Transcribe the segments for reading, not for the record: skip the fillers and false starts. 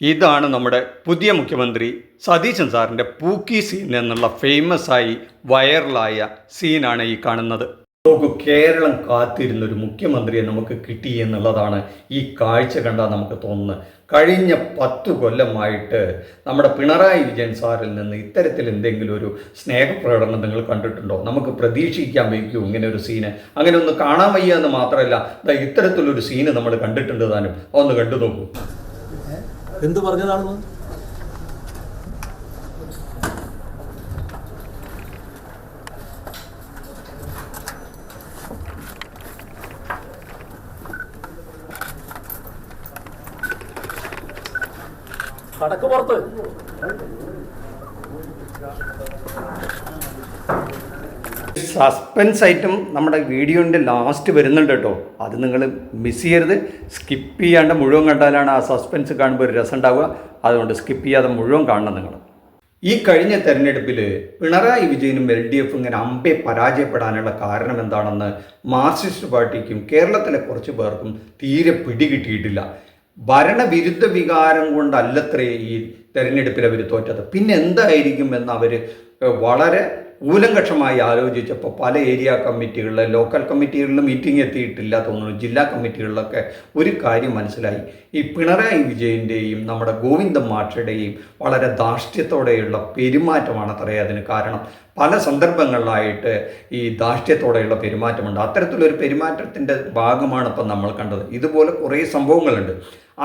ഇതാണ് നമ്മുടെ പുതിയ മുഖ്യമന്ത്രി സതീശൻ സാറിൻ്റെ പൂക്കി സീൻ എന്നുള്ള ഫേമസ് ആയി വൈറലായ സീനാണ് ഈ കാണുന്നത്. നോക്കൂ, കേരളം കാത്തിരുന്നൊരു മുഖ്യമന്ത്രിയെ നമുക്ക് കിട്ടി എന്നുള്ളതാണ് ഈ കാഴ്ച കണ്ടാൽ നമുക്ക് തോന്നുന്നത്. കഴിഞ്ഞ 10 കൊല്ലമായിട്ട് നമ്മുടെ പിണറായി വിജയൻ സാറിൽ നിന്ന് ഇത്തരത്തിൽ എന്തെങ്കിലും ഒരു സ്നേഹപ്രകടനം നിങ്ങൾ കണ്ടിട്ടുണ്ടോ? നമുക്ക് പ്രതീക്ഷിക്കാൻ വയ്ക്കൂ ഇങ്ങനെ ഒരു സീന്? അങ്ങനെ ഒന്ന് കാണാൻ വയ്യ എന്ന് മാത്രമല്ല, ഇത്തരത്തിലൊരു സീന് നമ്മൾ കണ്ടിട്ടുണ്ട് താനും. അതൊന്ന് കണ്ടു നോക്കൂ. എന്ത് പറഞ്ഞതാണെന്ന് കടക്ക് പുറത്ത് സസ്പെൻസ് ഐറ്റം നമ്മുടെ വീഡിയോൻ്റെ ലാസ്റ്റ് വരുന്നുണ്ട് കേട്ടോ. അത് നിങ്ങൾ മിസ് ചെയ്യരുത്. സ്കിപ്പ് ചെയ്യാണ്ട് മുഴുവൻ കണ്ടാലാണ് ആ സസ്പെൻസ് കാണുമ്പോൾ ഒരു രസം ഉണ്ടാവുക. അതുകൊണ്ട് സ്കിപ്പ് ചെയ്യാതെ മുഴുവൻ കാണണം നിങ്ങൾ. ഈ കഴിഞ്ഞ തെരഞ്ഞെടുപ്പിൽ പിണറായി വിജയനും LDF ഇങ്ങനെ അമ്പെ പരാജയപ്പെടാനുള്ള കാരണം എന്താണെന്ന് മാർക്സിസ്റ്റ് പാർട്ടിക്കും കേരളത്തിലെ കുറച്ച് പേർക്കും തീരെ പിടികിട്ടിയിട്ടില്ല. ഭരണവിരുദ്ധ വികാരം കൊണ്ടല്ലത്രേ ഈ തെരഞ്ഞെടുപ്പിൽ അവർ തോറ്റത്. പിന്നെ എന്തായിരിക്കും എന്ന് അവർ വളരെ കൂലങ്കക്ഷമായി ആലോചിച്ചപ്പോൾ പല ഏരിയ കമ്മിറ്റികളിലും ലോക്കൽ കമ്മിറ്റികളിലും മീറ്റിംഗ് എത്തിയിട്ടില്ല തോന്നുന്നു. ജില്ലാ കമ്മിറ്റികളിലൊക്കെ ഒരു കാര്യം മനസ്സിലായി. ഈ പിണറായി വിജയൻ്റെയും നമ്മുടെ ഗോവിന്ദൻ മാഷയുടെയും വളരെ ധാർഷ്ട്യത്തോടെയുള്ള പെരുമാറ്റമാണ് അത്രേ അതിന് കാരണം. പല സന്ദർഭങ്ങളിലായിട്ട് ഈ ധാർഷ്ട്യത്തോടെയുള്ള പെരുമാറ്റമുണ്ട്. അത്തരത്തിലൊരു പെരുമാറ്റത്തിൻ്റെ ഭാഗമാണ് ഇപ്പം നമ്മൾ കണ്ടത്. ഇതുപോലെ കുറേ സംഭവങ്ങളുണ്ട്.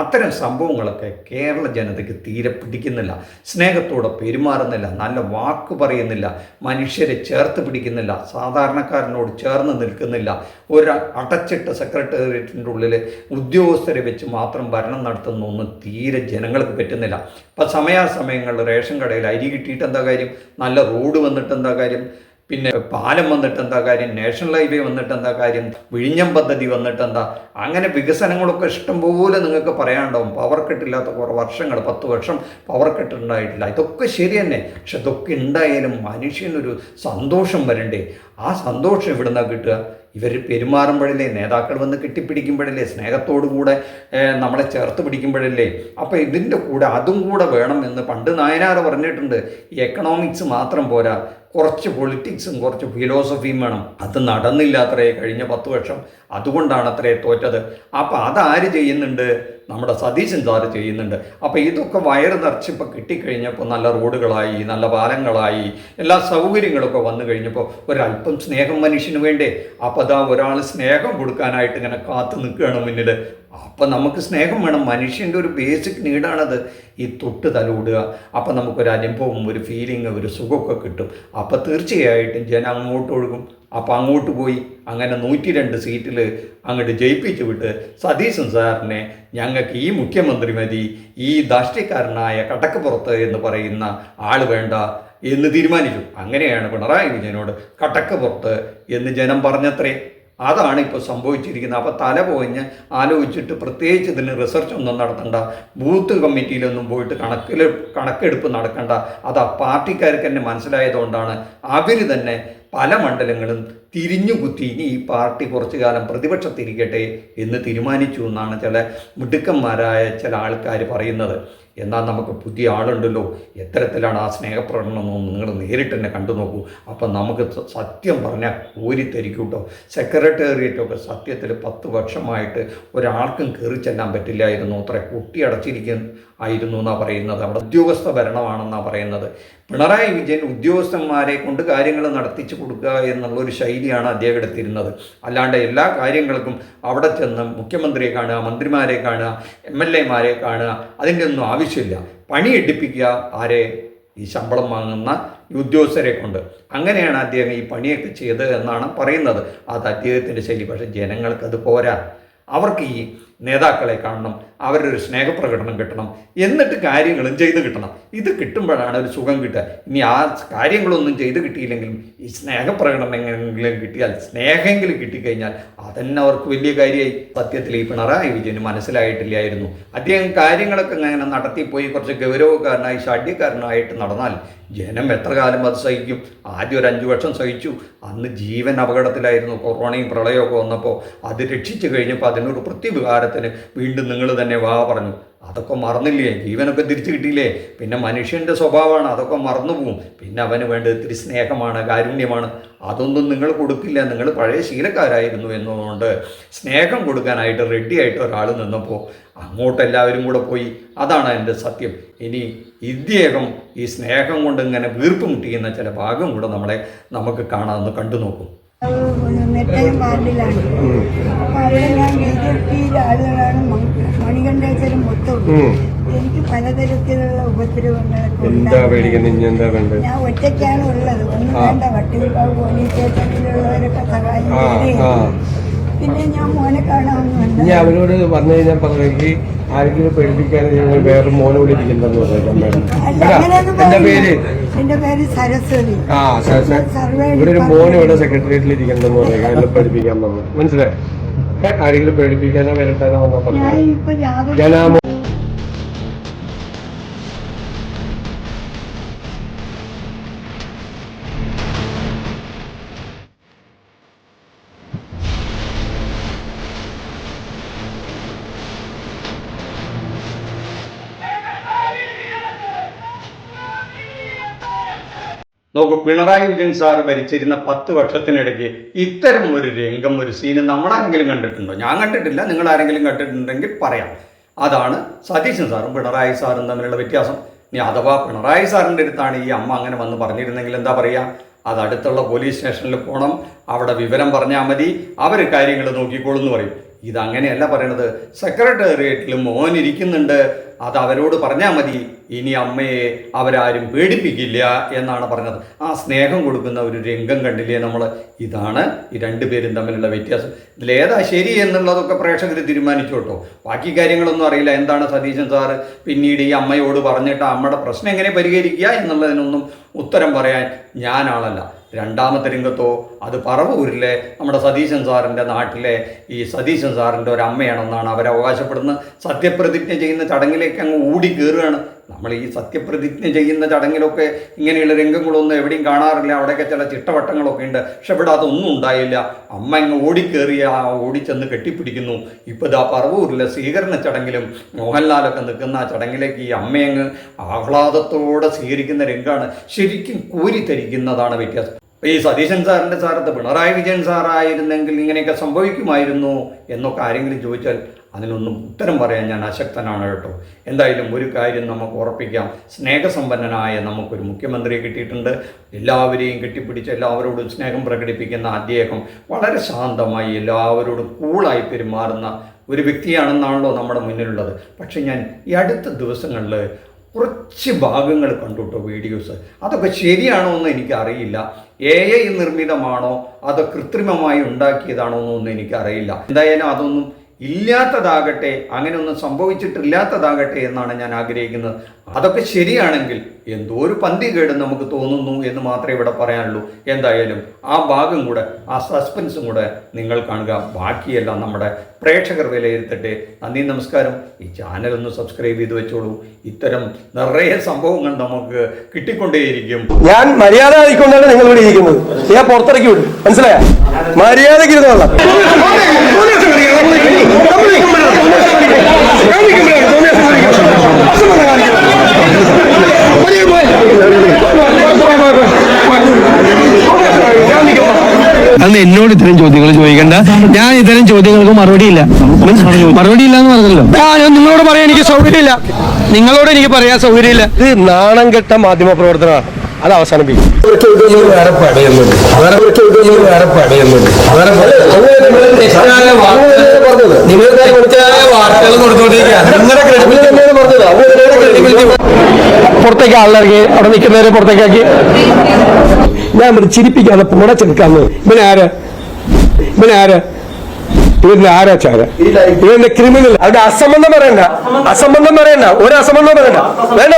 അത്തരം സംഭവങ്ങളൊക്കെ കേരള ജനതയ്ക്ക് തീരെ പിടിക്കുന്നില്ല. സ്നേഹത്തോടെ പെരുമാറുന്നില്ല, നല്ല വാക്ക് പറയുന്നില്ല, മനുഷ്യരെ ചേർത്ത് പിടിക്കുന്നില്ല, സാധാരണക്കാരനോട് ചേർന്ന് നിൽക്കുന്നില്ല. ഒരു അടച്ചിട്ട സെക്രട്ടേറിയറ്റിൻ്റെ ഉള്ളിൽ ഉദ്യോഗസ്ഥരെ വെച്ച് മാത്രം ഭരണം നടത്തുന്നൊന്നും തീരെ ജനങ്ങൾക്ക് പറ്റുന്നില്ല. ഇപ്പം സമയാസമയങ്ങളിൽ റേഷൻ കടയിൽ അരി കിട്ടിയിട്ട് എന്താ കാര്യം? നല്ല റോഡ് വന്നിട്ട് എന്താ കാര്യം? പിന്നെ പാലം വന്നിട്ട് എന്താ കാര്യം? നാഷണൽ ഹൈവേ വന്നിട്ട് എന്താ കാര്യം? വിഴിഞ്ഞം പദ്ധതി വന്നിട്ട് എന്താ? അങ്ങനെ വികസനങ്ങളൊക്കെ ഇഷ്ടംപോലെ നിങ്ങൾക്ക് പറയാനുണ്ടാവും. പവർ കട്ടില്ലാത്ത കുറേ വർഷങ്ങൾ, 10 വർഷം പവർ കട്ട് ഉണ്ടായിട്ടില്ല. ഇതൊക്കെ ശരി തന്നെ. പക്ഷെ ഇതൊക്കെ ഉണ്ടായാലും മനുഷ്യനൊരു സന്തോഷം വരണ്ടേ? ആ സന്തോഷം എവിടെ നിന്നാണ് കിട്ടുക? ഇവർ പെരുമാറുമ്പോഴല്ലേ, നേതാക്കൾ വന്ന് കെട്ടിപ്പിടിക്കുമ്പോഴല്ലേ, സ്നേഹത്തോടു കൂടെ നമ്മളെ ചേർത്ത് പിടിക്കുമ്പോഴല്ലേ. അപ്പോൾ ഇതിൻ്റെ കൂടെ അതും കൂടെ വേണം എന്ന് പണ്ട് നായനാർ പറഞ്ഞിട്ടുണ്ട്. ഈ എക്കണോമിക്സ് മാത്രം പോരാ, കുറച്ച് പൊളിറ്റിക്സും കുറച്ച് ഫിലോസഫിയും വേണം. അത് നടന്നില്ല അത്രേ കഴിഞ്ഞ 10 വർഷം. അതുകൊണ്ടാണ് അത്രേ തോറ്റത്. അപ്പോൾ അതാര് ചെയ്യുന്നുണ്ട്? നമ്മുടെ സതീശൻ സാറ് ചെയ്യുന്നുണ്ട്. അപ്പോൾ ഇതൊക്കെ വയറ് നിറച്ചിപ്പോൾ കിട്ടിക്കഴിഞ്ഞപ്പോൾ നല്ല റോഡുകളായി, നല്ല പാലങ്ങളായി, എല്ലാ സൗകര്യങ്ങളൊക്കെ വന്നു കഴിഞ്ഞപ്പോൾ ഒരല്പം സ്നേഹം മനുഷ്യന് വേണ്ടേ? അപ്പോൾ അതാ ഒരാൾ സ്നേഹം കൊടുക്കാനായിട്ട് ഇങ്ങനെ കാത്തു നിൽക്കുകയാണ് മുന്നിൽ. അപ്പം നമുക്ക് സ്നേഹം വേണം. മനുഷ്യൻ്റെ ഒരു ബേസിക് നീഡാണത്, ഈ തൊട്ട് തലോടുക. അപ്പം നമുക്കൊരു അനുഭവം, ഒരു ഫീലിംഗ്, ഒരു സുഖമൊക്കെ കിട്ടും. അപ്പോൾ തീർച്ചയായിട്ടും ജനം അങ്ങോട്ട് ഒഴുകും. അപ്പോൾ അങ്ങോട്ട് പോയി അങ്ങനെ 102 സീറ്റിൽ അങ്ങോട്ട് ജയിപ്പിച്ചു വിട്ട് സതീശൻ സാറിനെ ഞങ്ങൾക്ക് ഈ മുഖ്യമന്ത്രി മതി, ഈ ധാർഷ്ട്യക്കാരനായ കടക്കപ്പുറത്ത് എന്ന് പറയുന്ന ആൾ വേണ്ട എന്ന് തീരുമാനിച്ചു. അങ്ങനെയാണ് പിണറായി വിജയനോട് കടക്കപ്പുറത്ത് എന്ന് ജനം പറഞ്ഞത്രേ. അതാണ് ഇപ്പോൾ സംഭവിച്ചിരിക്കുന്നത്. അപ്പോൾ തല പോഞ്ഞ് ആലോചിച്ചിട്ട് പ്രത്യേകിച്ച് ഇതിന് റിസർച്ച് ഒന്നും നടത്തണ്ട, ബൂത്ത് കമ്മിറ്റിയിലൊന്നും പോയിട്ട് കണക്കെടുപ്പ് നടക്കണ്ട. അത് ആ പാർട്ടിക്കാർക്ക് തന്നെ മനസ്സിലായതുകൊണ്ടാണ് അവർ തന്നെ പല മണ്ഡലങ്ങളും തിരിഞ്ഞുകുത്തി ഇനി ഈ പാർട്ടി കുറച്ചു കാലം പ്രതിപക്ഷത്തിരിക്കട്ടെ എന്ന് തീരുമാനിച്ചു എന്നാണ് ചില മിടുക്കന്മാരായ ചില ആൾക്കാർ പറയുന്നത്. എന്നാൽ നമുക്ക് പുതിയ ആളുണ്ടല്ലോ, എത്തരത്തിലാണ് ആ സ്നേഹപ്രകടനം നിങ്ങൾ നേരിട്ട് തന്നെ കണ്ടു നോക്കൂ. അപ്പം നമുക്ക് സത്യം പറഞ്ഞാൽ കോരിത്തരിക്കും കേട്ടോ. സെക്രട്ടേറിയറ്റൊക്കെ സത്യത്തിൽ 10 വർഷമായിട്ട് ഒരാൾക്കും കയറി ചെല്ലാൻ പറ്റില്ലായിരുന്നു. അത്ര ആയിരുന്നു എന്നാണ് പറയുന്നത്. അവിടെ ഉദ്യോഗസ്ഥ ഭരണമാണെന്നാണ് പറയുന്നത്. പിണറായി വിജയൻ ഉദ്യോഗസ്ഥന്മാരെ കൊണ്ട് കാര്യങ്ങൾ നടത്തിച്ചു കൊടുക്കുക എന്നുള്ളൊരു ശൈലിയാണ് അദ്ദേഹം എടുത്തിരുന്നത്. അല്ലാണ്ട് എല്ലാ കാര്യങ്ങൾക്കും അവിടെ ചെന്ന് മുഖ്യമന്ത്രിയെ കാണുക, മന്ത്രിമാരെ കാണുക, MLA മാരെ കാണുക, അതിൻ്റെ ഒന്നും ആവശ്യമില്ല. പണിയെടുപ്പിക്കുക ആരെ? ഈ ശമ്പളം വാങ്ങുന്ന ഉദ്യോഗസ്ഥരെ കൊണ്ട്. അങ്ങനെയാണ് അദ്ദേഹം ഈ പണിയൊക്കെ ചെയ്തത് എന്നാണ് പറയുന്നത്. അത് അദ്ദേഹത്തിൻ്റെ ശൈലി. പക്ഷേ ജനങ്ങൾക്കത് പോരാ. അവർക്ക് ഈ നേതാക്കളെ കാണണം, അവരൊരു സ്നേഹപ്രകടനം കിട്ടണം, എന്നിട്ട് കാര്യങ്ങളും ചെയ്ത് കിട്ടണം. ഇത് കിട്ടുമ്പോഴാണ് ഒരു സുഖം കിട്ടുക. ഇനി ആ കാര്യങ്ങളൊന്നും ചെയ്ത് കിട്ടിയില്ലെങ്കിലും ഈ സ്നേഹപ്രകടനം എങ്ങനെയെങ്കിലും കിട്ടിയാൽ, സ്നേഹമെങ്കിലും കിട്ടിക്കഴിഞ്ഞാൽ അതന്നെ അവർക്ക് വലിയ കാര്യമായി. സത്യത്തിൽ ഈ പിണറായി വിജയന് മനസ്സിലായിട്ടില്ലായിരുന്നു. അദ്ദേഹം കാര്യങ്ങളൊക്കെ അങ്ങനെ നടത്തിപ്പോയി കുറച്ച് ഗൗരവക്കാരനായി ഷാഢ്യക്കാരനായിട്ട് നടന്നാൽ ജനം എത്ര കാലം അത് സഹിക്കും? ആദ്യം ഒരു 5 വർഷം സഹിച്ചു. അന്ന് ജീവൻ അപകടത്തിലായിരുന്നു. കൊറോണയും പ്രളയമൊക്കെ വന്നപ്പോൾ അത് രക്ഷിച്ചു കഴിഞ്ഞപ്പോൾ അതിനൊരു പ്രത്യുപകാരത്തിന് വീണ്ടും നിങ്ങൾ തന്നെ പറഞ്ഞു. അതൊക്കെ മറന്നില്ലേ, ജീവനൊക്കെ തിരിച്ചു കിട്ടിയില്ലേ, പിന്നെ മനുഷ്യൻ്റെ സ്വഭാവമാണ്, അതൊക്കെ മറന്നു പോവും. പിന്നെ അവന് വേണ്ടത് ഇത്തിരി സ്നേഹമാണ്, കാരുണ്യമാണ്. അതൊന്നും നിങ്ങൾ കൊടുക്കില്ല. നിങ്ങൾ പഴയ ശീലക്കാരായിരുന്നു എന്നതുകൊണ്ട് സ്നേഹം കൊടുക്കാനായിട്ട് റെഡിയായിട്ട് ഒരാൾ നിന്നപ്പോൾ അങ്ങോട്ട് എല്ലാവരും കൂടെ പോയി. അതാണ് എൻ്റെ സത്യം. ഇനി ഇദ്ദേഹം ഈ സ്നേഹം കൊണ്ട് ഇങ്ങനെ വീർപ്പ് മുട്ടിക്കുന്ന ചില ഭാഗം കൂടെ നമുക്ക് കാണാമെന്ന് കണ്ടു നോക്കും. നെട്ടയം വാർഡിലാണ്. അപ്പൊ അവിടെ ഞാൻ BJP ആളുകളാണ് മണികണ്ഠേശ്വരം മൊത്തം. എനിക്ക് പലതരത്തിലുള്ള ഉപദ്രവങ്ങളൊക്കെ ഞാൻ ഒറ്റയ്ക്കാണ് ഉള്ളത്. ഒന്നും വേണ്ട, വട്ടിയൂർക്കാവ് പോലീസ് സ്റ്റേഷനിലുള്ളവരൊക്കെ സഹായം. പിന്നെ ഞാൻ മോനെ കാണാമെന്നുണ്ട്. ഞാൻ അവരോട് പറഞ്ഞു കഴിഞ്ഞാൽ പറഞ്ഞെങ്കിൽ ആരെങ്കിലും പേടിപ്പിക്കാൻ വേറെ മോനെ കൂടി ഇരിക്കുന്നെന്ന് പറഞ്ഞു. എന്റെ പേര് സരസ്വതി. ഇവിടെ ഒരു മോനെ ഇവിടെ സെക്രട്ടേറിയറ്റിൽ ഇരിക്കുന്നെന്ന് പറഞ്ഞു. അതിൽ പഠിപ്പിക്കാൻ വന്നു. മനസ്സിലായി? ആരെങ്കിലും പേടിപ്പിക്കാനോ വരട്ടാനോ വന്നോ പറഞ്ഞു. ഞാൻ ആ നോക്കൂ, പിണറായി വിജയൻ സാറ് ഭരിച്ചിരുന്ന 10 വർഷത്തിനിടയ്ക്ക് ഇത്തരം ഒരു രംഗം, ഒരു സീന് നമ്മളാരെങ്കിലും കണ്ടിട്ടുണ്ടോ? ഞാൻ കണ്ടിട്ടില്ല. നിങ്ങൾ ആരെങ്കിലും കണ്ടിട്ടുണ്ടെങ്കിൽ പറയാം. അതാണ് സതീശൻ സാറും പിണറായി സാറും തമ്മിലുള്ള വ്യത്യാസം. ഇനി അഥവാ പിണറായി സാറിൻ്റെ അടുത്താണ് ഈ അമ്മ അങ്ങനെ വന്ന് പറഞ്ഞിരുന്നെങ്കിൽ എന്താ പറയുക? അത് അടുത്തുള്ള പോലീസ് സ്റ്റേഷനിൽ പോകണം, അവിടെ വിവരം പറഞ്ഞാൽ മതി, അവർ കാര്യങ്ങൾ നോക്കിക്കോളും എന്ന് പറയും. ഇതങ്ങനെയല്ല പറയണത്. സെക്രട്ടേറിയറ്റിൽ മോൻ ഇരിക്കുന്നുണ്ട്, അത് അവരോട് പറഞ്ഞാൽ മതി, ഇനി അമ്മയെ അവരാരും പേടിപ്പിക്കില്ല എന്നാണ് പറഞ്ഞത്. ആ സ്നേഹം കൊടുക്കുന്ന ഒരു രംഗം കണ്ടില്ലേ നമ്മൾ? ഇതാണ് ഈ രണ്ടുപേരും തമ്മിലുള്ള വ്യത്യാസം. ഇതിലേതാ ശരി എന്നുള്ളതൊക്കെ പ്രേക്ഷകർ തീരുമാനിച്ചു കേട്ടോ. ബാക്കി കാര്യങ്ങളൊന്നും അറിയില്ല. എന്താണ് സതീശൻ സാറ് പിന്നീട് ഈ അമ്മയോട് പറഞ്ഞിട്ട് അമ്മയുടെ പ്രശ്നം എങ്ങനെ പരിഹരിക്കുക എന്നുള്ളതിനൊന്നും ഉത്തരം പറയാൻ ഞാനാളല്ല. രണ്ടാമത്തെ രംഗത്തോ അത് പറവൂരിലെ നമ്മുടെ സതീശൻ സാറിൻ്റെ നാട്ടിലെ ഈ സതീശൻ സാറിൻ്റെ ഒരു അമ്മയാണെന്നാണ് അവർ അവകാശപ്പെടുന്നത്. സത്യപ്രതിജ്ഞ ചെയ്യുന്ന ചടങ്ങിലേക്ക് അങ്ങ് ഓടി കയറുകയാണ്. നമ്മൾ ഈ സത്യപ്രതിജ്ഞ ചെയ്യുന്ന ചടങ്ങിലൊക്കെ ഇങ്ങനെയുള്ള രംഗങ്ങളൊന്നും എവിടെയും കാണാറില്ല. അവിടെയൊക്കെ ചില ചിട്ടവട്ടങ്ങളൊക്കെ ഉണ്ട്. പക്ഷെ ഇവിടെ അതൊന്നും ഉണ്ടായില്ല. അമ്മ അങ്ങ് ഓടിക്കേറിയ ഓടിച്ചെന്ന് കെട്ടിപ്പിടിക്കുന്നു. ഇപ്പോൾ ഇതാ പറവൂരിലെ സ്വീകരണ ചടങ്ങിലും മോഹൻലാലൊക്കെ നിൽക്കുന്ന ആ ചടങ്ങിലേക്ക് ഈ അമ്മയങ്ങ് ആഹ്ലാദത്തോടെ സ്വീകരിക്കുന്ന രംഗമാണ്. ശരിക്കും കോരിത്തരിക്കുന്നതാണ് വ്യത്യാസം. ഈ സതീശൻ സാറിൻ്റെ സ്ഥാനത്ത് പിണറായി വിജയൻ സാറായിരുന്നെങ്കിൽ ഇങ്ങനെയൊക്കെ സംഭവിക്കുമായിരുന്നു എന്നൊക്കെ ആരെങ്കിലും ചോദിച്ചാൽ അതിനൊന്നും ഉത്തരം പറയാൻ ഞാൻ അശക്തനാണ് കേട്ടോ. എന്തായാലും ഒരു കാര്യം നമുക്ക് ഉറപ്പിക്കാം, സ്നേഹസമ്പന്നനായ നമുക്കൊരു മുഖ്യമന്ത്രിയെ കിട്ടിയിട്ടുണ്ട്. എല്ലാവരെയും കെട്ടിപ്പിടിച്ച് എല്ലാവരോടും സ്നേഹം പ്രകടിപ്പിക്കുന്ന അദ്ദേഹം വളരെ ശാന്തമായി എല്ലാവരോടും കൂളായി പെരുമാറുന്ന ഒരു വ്യക്തിയാണെന്നാണല്ലോ നമ്മുടെ മുന്നിലുള്ളത്. പക്ഷെ ഞാൻ ഈ അടുത്ത ദിവസങ്ങളിൽ കുറച്ച് ഭാഗങ്ങൾ കണ്ടുട്ടോ, വീഡിയോസ്. അതൊക്കെ ശരിയാണോ എന്ന് എനിക്കറിയില്ല. AI നിർമ്മിതമാണോ അതോ കൃത്രിമമായി ഉണ്ടാക്കിയതാണോ എന്നൊന്നും എനിക്കറിയില്ല. എന്തായാലും അതൊന്നും ഇല്ലാത്തതാകട്ടെ, അങ്ങനെയൊന്നും സംഭവിച്ചിട്ടില്ലാത്തതാകട്ടെ എന്നാണ് ഞാൻ ആഗ്രഹിക്കുന്നത്. അതൊക്കെ ശരിയാണെങ്കിൽ എന്തോ ഒരു പന്തികേട് നമുക്ക് തോന്നുന്നു എന്ന് മാത്രമേ ഇവിടെ പറയാനുള്ളൂ. എന്തായാലും ആ ഭാഗം കൂടെ, ആ സസ്പെൻസും കൂടെ നിങ്ങൾ കാണുക. ബാക്കിയെല്ലാം നമ്മുടെ പ്രേക്ഷകർ വിലയിരുത്തട്ടെ. നന്ദി, നമസ്കാരം. ഈ ചാനൽ ഒന്ന് സബ്സ്ക്രൈബ് ചെയ്ത് വെച്ചോളൂ. ഇത്തരം നിറയെ സംഭവങ്ങൾ നമുക്ക് കിട്ടിക്കൊണ്ടേയിരിക്കും. ഞാൻ മര്യാദ ആയിക്കൊണ്ടാണ് നിങ്ങൾ ഇവിടെ ഇരിക്കുന്നത്. ഞാൻ പുറത്തിറക്കി വിടും. മനസ്സിലായ? മര്യാദയ്ക്ക് ഇരുന്നോളാം. അന്ന് എന്നോട് ഇത്തരം ചോദ്യങ്ങൾ ചോദിക്കണ്ട. ഞാൻ ഇത്തരം ചോദ്യങ്ങൾക്ക് മറുപടിയില്ല എന്ന് പറഞ്ഞല്ലോ. ഞാൻ നിങ്ങളോട് പറയാൻ എനിക്ക് സൗകര്യമില്ല. നിങ്ങളോട് എനിക്ക് പറയാൻ സൗകര്യമില്ല. ഇത് നാണം കെട്ട മാധ്യമ പ്രവർത്തനമാണ്. അത് അവസാനിപ്പിക്കും. പുറത്തേക്ക് ആളിറങ്ങി അവിടെ നിൽക്കുന്നവരെ പുറത്തേക്കാക്കി. ഞാൻ ചിരിപ്പിക്കാതെ പുറ ചെറുക്കാന്ന്. ഇവന്റെ ആരാച്ചാര, ഇവന്റെ ക്രിമിനൽ. അവിടെ അസംബന്ധം പറയണ്ട. ഒരു അസംബന്ധം പറയണ്ട. വേണ്ട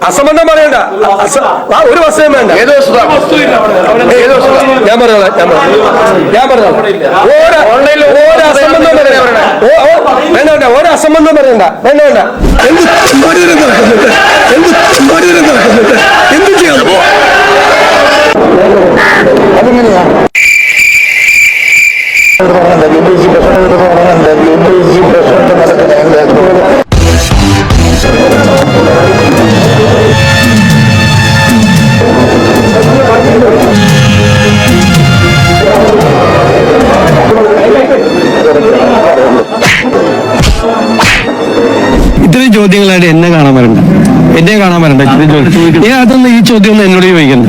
അസംബന്ധം പറയണ്ട. ഒരു വസ്തുവും വേണ്ട. ഞാൻ പറഞ്ഞോളാം. ഒരു അസംബന്ധം വേണ്ട. ഒരു അസംബന്ധം പറയണ്ട. വേണ്ട. എന്ത് ചെയ്യാം? അതെങ്ങനെയാ? പ്രശ്നം നടക്കുന്നത് ചോദ്യങ്ങളായിട്ട് എന്നെ കാണാൻ വരണ്ട. അതൊന്നും ഈ ചോദ്യം ഒന്നും എന്നോട് ചോദിക്കണ്ട.